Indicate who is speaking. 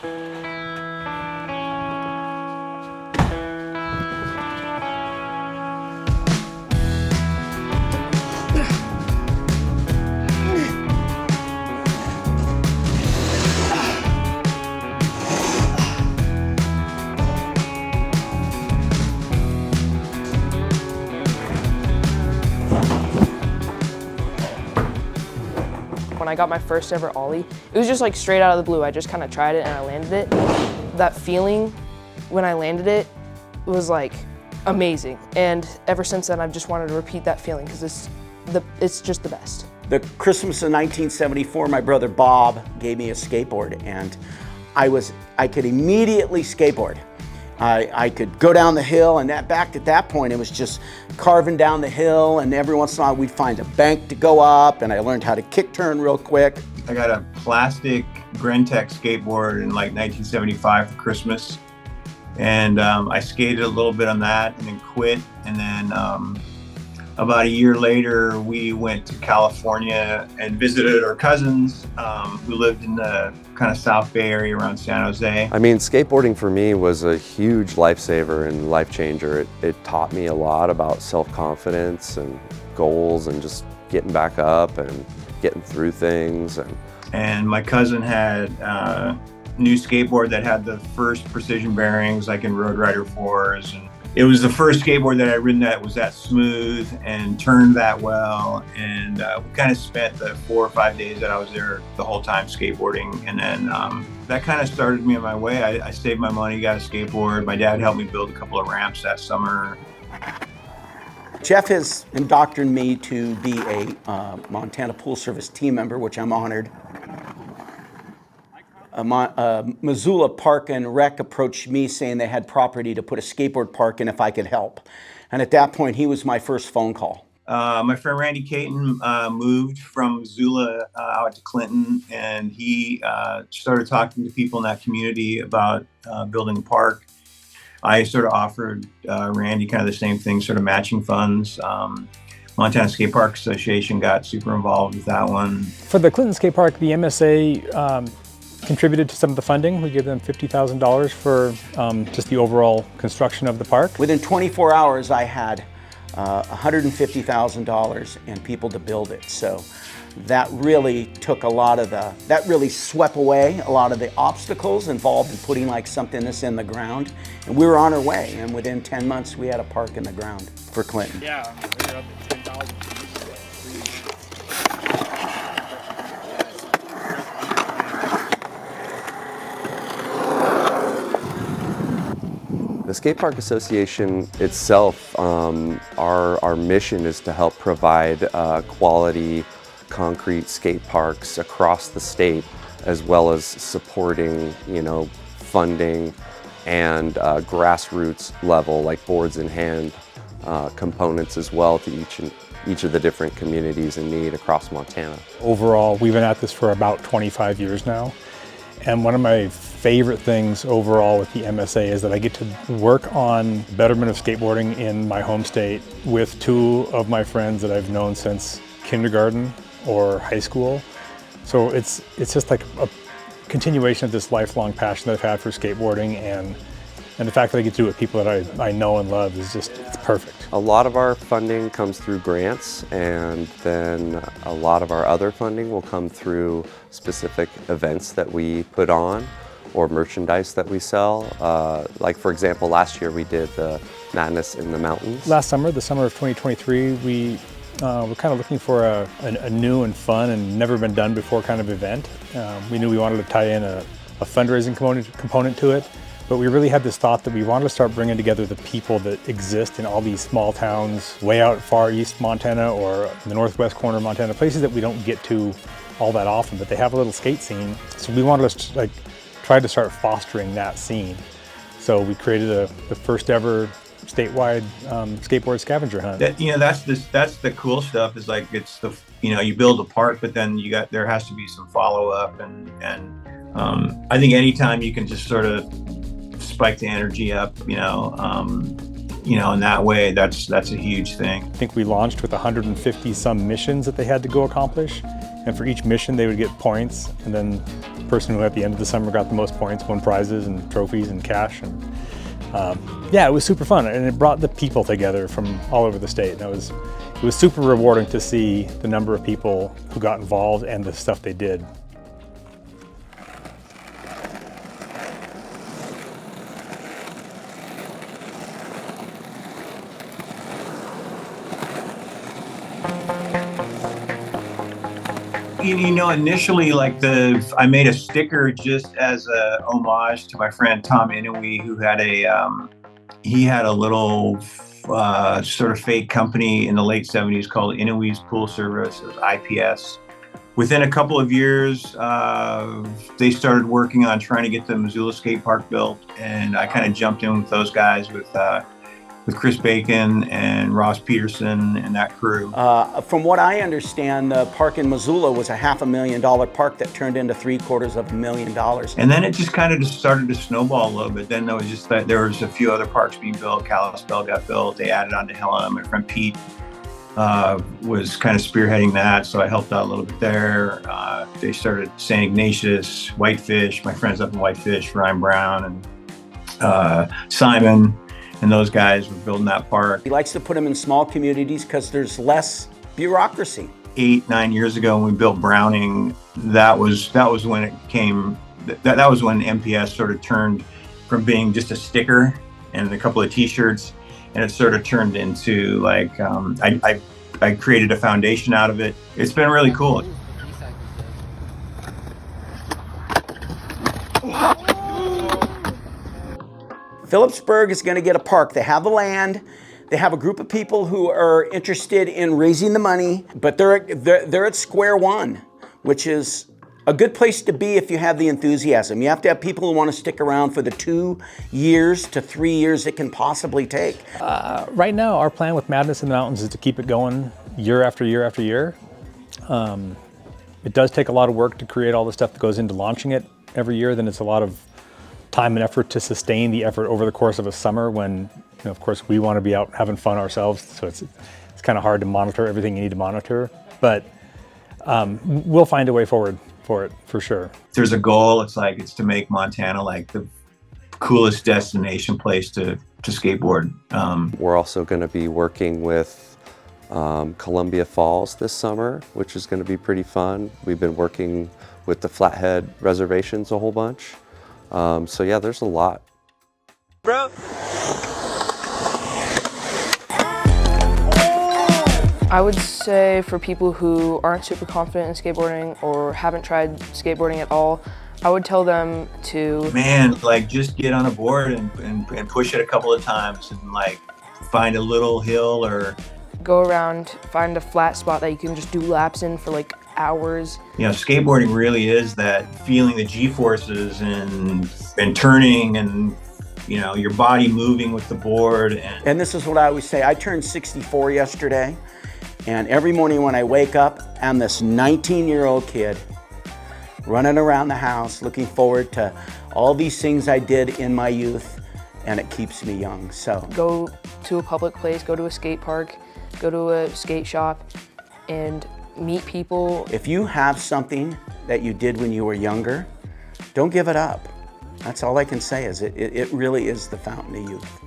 Speaker 1: When I got my first ever ollie, it was just like straight out of the blue. I just kind of tried it and I landed it. That feeling when I landed it was like amazing. And ever since then, I've just wanted to repeat that feeling because it's just the best.
Speaker 2: The Christmas of 1974, my brother Bob gave me a skateboard, and I could immediately skateboard. I could go down the hill, and back at that point, it was just carving down the hill, and every once in a while we'd find a bank to go up, and I learned how to kick turn real quick.
Speaker 3: I got a plastic Grentech skateboard in like 1975 for Christmas, and I skated a little bit on that and then quit, and then about a year later, we went to California and visited our cousins who lived in the kind of South Bay area around San Jose.
Speaker 4: I mean, skateboarding for me was a huge lifesaver and life changer. It taught me a lot about self-confidence and goals and just getting back up and getting through things.
Speaker 3: And my cousin had a new skateboard that had the first precision bearings, like in Road Rider 4s. And it was the first skateboard that I'd ridden that was that smooth and turned that well. And we kind of spent the 4 or 5 days that I was there the whole time skateboarding. And then that kind of started me on my way. I saved my money, got a skateboard. My dad helped me build a couple of ramps that summer.
Speaker 2: Jeff has indoctrinated me to be a Montana Pool Service team member, which I'm honored. Missoula Park and Rec approached me saying they had property to put a skateboard park in if I could help. And at that point, he was my first phone call.
Speaker 3: My friend Randy Katen moved from Missoula out to Clinton, and he started talking to people in that community about building a park. I sort of offered Randy kind of the same thing, sort of matching funds. Montana Skateparks Association got super involved with that one.
Speaker 5: For the Clinton Skate Park, the MSA contributed to some of the funding. We gave them $50,000 for just the overall construction of the park.
Speaker 2: Within 24 hours, I had $150,000 and people to build it. So that really took that really swept away a lot of the obstacles involved in putting like something this in the ground. And we were on our way, and within 10 months, we had a park in the ground for Clinton.
Speaker 5: Yeah, we were up at 10,000.
Speaker 4: The Skate Park Association itself, our mission is to help provide quality concrete skate parks across the state, as well as supporting, funding and grassroots level, like boards in hand components as well to each of the different communities in need across Montana.
Speaker 5: Overall, we've been at this for about 25 years now. And one of my favorite things overall with the MSA is that I get to work on betterment of skateboarding in my home state with two of my friends that I've known since kindergarten or high school. So it's just like a continuation of this lifelong passion that I've had for skateboarding, and the fact that I get to do it with people that I know and love is just, it's perfect.
Speaker 4: A lot of our funding comes through grants, and then a lot of our other funding will come through specific events that we put on or merchandise that we sell. Like for example, last year we did the Madness in the Mountains.
Speaker 5: Last summer, the summer of 2023, we were kind of looking for a new and fun and never been done before kind of event. We knew we wanted to tie in a fundraising component to it. But we really had this thought that we wanted to start bringing together the people that exist in all these small towns way out far east Montana or the northwest corner of Montana, places that we don't get to all that often, but they have a little skate scene. So we wanted to try to start fostering that scene. So we created the first ever statewide skateboard scavenger hunt.
Speaker 3: That's the cool stuff, is like it's the, you build a park, but then there has to be some follow up, and I think anytime you can just sort of spike the energy up, in that way, that's a huge thing.
Speaker 5: I think we launched with 150 some missions that they had to go accomplish, And for each mission, they would get points. And then the person who at the end of the summer got the most points won prizes and trophies and cash. And yeah, it was super fun. And it brought the people together from all over the state. And it was super rewarding to see the number of people who got involved and the stuff they did.
Speaker 3: You know, initially, like I made a sticker just as a homage to my friend Tom Inouye, who had he had a little sort of fake company in the late 70s called Inouye's Pool Service. It was IPS. Within a couple of years, they started working on trying to get the Missoula skate park built, and I kind of jumped in with those guys with Chris Bacon and Ross Peterson and that crew.
Speaker 2: From what I understand, the park in Missoula was a $500,000 park that turned into $750,000.
Speaker 3: And then it just kind of just started to snowball a little bit. Then there was just that there was a few other parks being built. Kalispell got built. They added on to Helen. My friend Pete was kind of spearheading that, so I helped out a little bit there. They started St. Ignatius, Whitefish. My friends up in Whitefish, Ryan Brown and Simon. And those guys were building that park.
Speaker 2: He likes to put them in small communities because there's less bureaucracy.
Speaker 3: 8-9 years ago when we built Browning, that was when it came, that was when MPS sort of turned from being just a sticker and a couple of t-shirts, and it sort of turned into like, I created a foundation out of it. It's been really cool.
Speaker 2: Phillipsburg is going to get a park. They have the land. They have a group of people who are interested in raising the money, but they're at square one, which is a good place to be if you have the enthusiasm. You have to have people who want to stick around for the 2 years to 3 years it can possibly take.
Speaker 5: Right now, our plan with Madness in the Mountains is to keep it going year after year after year. It does take a lot of work to create all the stuff that goes into launching it every year. Then it's a lot of time and effort to sustain the effort over the course of a summer when, you know, of course, we want to be out having fun ourselves. So it's kind of hard to monitor everything you need to monitor. But we'll find a way forward for it, for sure.
Speaker 3: There's a goal. It's to make Montana like the coolest destination place to skateboard.
Speaker 4: We're also going to be working with Columbia Falls this summer, which is going to be pretty fun. We've been working with the Flathead reservations a whole bunch. So yeah, there's a lot.
Speaker 6: Bro.
Speaker 1: I would say for people who aren't super confident in skateboarding or haven't tried skateboarding at all, I would tell them to...
Speaker 3: Man, like just get on a board and push it a couple of times and like find a little hill or...
Speaker 1: Go around, find a flat spot that you can just do laps in for like hours.
Speaker 3: You know, skateboarding really is that feeling the G-forces and turning and, you know, your body moving with the board.
Speaker 2: And this is what I always say. I turned 64 yesterday, and every morning when I wake up, I'm this 19-year-old kid running around the house looking forward to all these things I did in my youth, and it keeps me young. So
Speaker 1: go to a public place, go to a skate park, go to a skate shop, and meet people.
Speaker 2: If you have something that you did when you were younger, don't give it up. That's all I can say is it really is the fountain of youth.